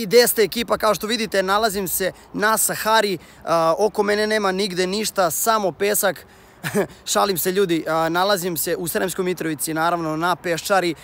gde ste ekipa? Kao što vidite, nalazim se na Sahari, oko mene nema nigde ništa, samo pesak. Šalim se ljudi, nalazim se u Sremskoj Mitrovici, naravno na Peščari.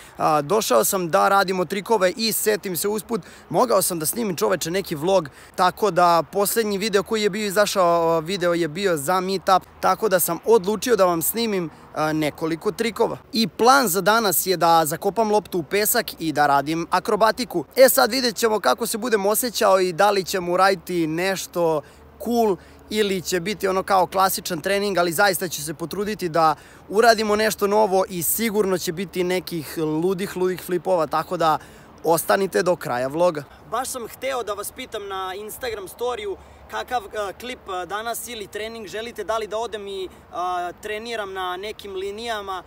Došao sam da radimo trikove i setim se usput, mogao sam da snimim čoveče neki vlog, tako da posljednji video koji je bio izašao, video je bio za meetup, tako da sam odlučio da vam snimim nekoliko trikova. I plan za danas je da zakopam loptu u pesak i da radim akrobatiku. Sad vidjet ćemo kako se budem osjećao i da li ćemo uraditi nešto cool ili će biti ono kao klasičan trening, ali zaista ću se potruditi da uradimo nešto novo i sigurno će biti nekih ludih flipova, tako da ostanite do kraja vloga. Baš sam hteo da vas pitam na Instagram storiju kakav klip danas ili trening želite, da li da odem i treniram na nekim linijama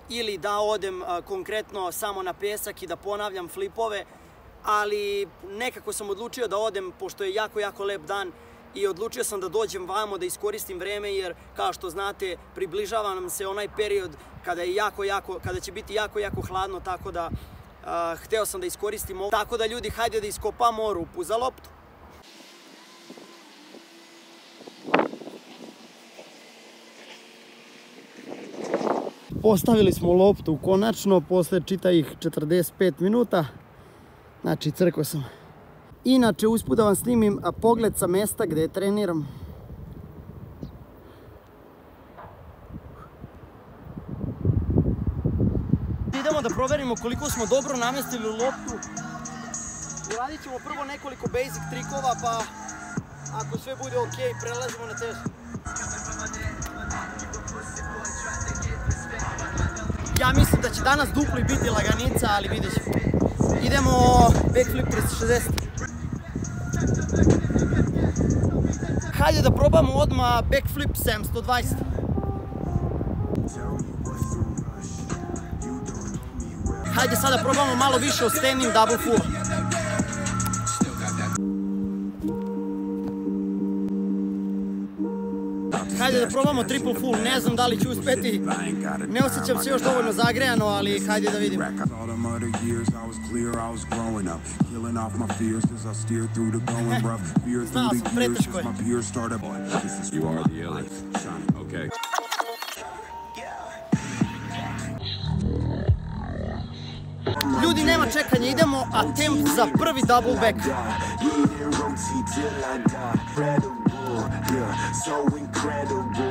ili da odem konkretno samo na pesak i da ponavljam flipove, ali nekako sam odlučio da odem pošto je jako lep dan i odlučio sam da dođem vamo, da iskoristim vreme jer kao što znate približava nam se onaj period kada će biti jako hladno, tako da hteo sam da iskoristim ovo. Tako da ljudi, hajde da iskopamo rupu za loptu. Postavili smo loptu konačno posle čitavih 45 minuta, znači crkao sam. Inače, usput da vam snimim pogled sa mesta gde treniram. Idemo da proverimo koliko smo dobro namestili loptu. Uradit ćemo prvo nekoliko basic trikova, pa ako sve bude ok, prelazimo na teže. Ja mislim da će danas dupli biti laganica, ali vidjet ćemo. Idemo backflip 360. Hajde da probamo odmah backflip 720. Hajde sada probamo malo više od standing double full. Hajde da probamo triple full, ne znam da li ću uspeti. Ne osjećam se još dovoljno zagrejano, ali hajde da vidimo. Znao sam, preteško je. Ljudi, nema čekanja, idemo attempt za prvi double back.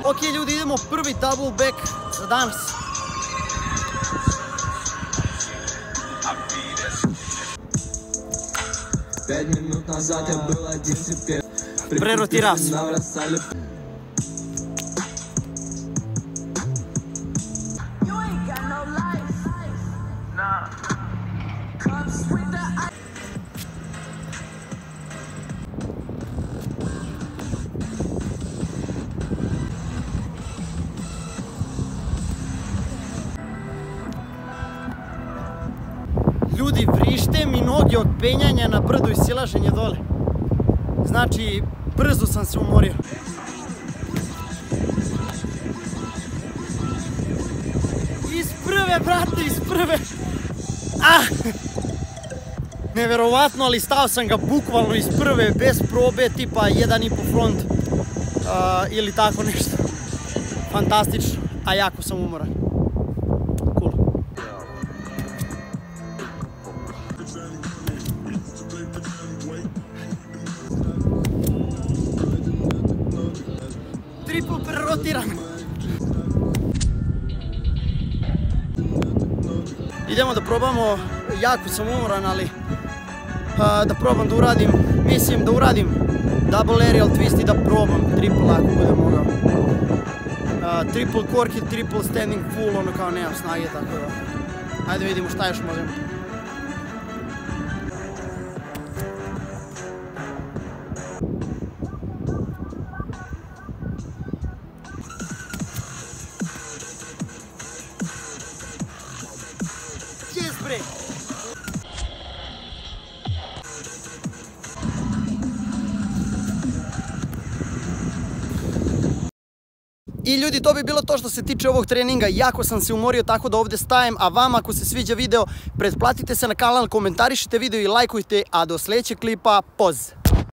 Ok ljudi, idemo prvi double back za danas. Prerotirao sam. Ljudi, vrište mi noge od penjanja na brdu i silaženja dole. Znači, brzo sam se umorio. Iz prve, brate, iz prve! Neverovatno, ali stao sam ga bukvalno iz prve, bez probe, tipa 1,5 front ili tako nešto. Fantastično, a jako sam umoran. Cool. Triple prerotiran. Idemo da probamo, jako sam umoran, ali da probam da uradim, mislim da uradim double aerial twist i da probam triple ako budem mogao. Triple cork i triple standing full, ono kao nemam snage, tako da ajde vidimo šta još možemo. Yes bre! I ljudi, to bi bilo to što se tiče ovog treninga. Jako sam se umorio, tako da ovdje stajem, a vama ako se sviđa video, pretplatite se na kanal, komentarišite video i lajkujte, a do sljedećeg klipa, poz!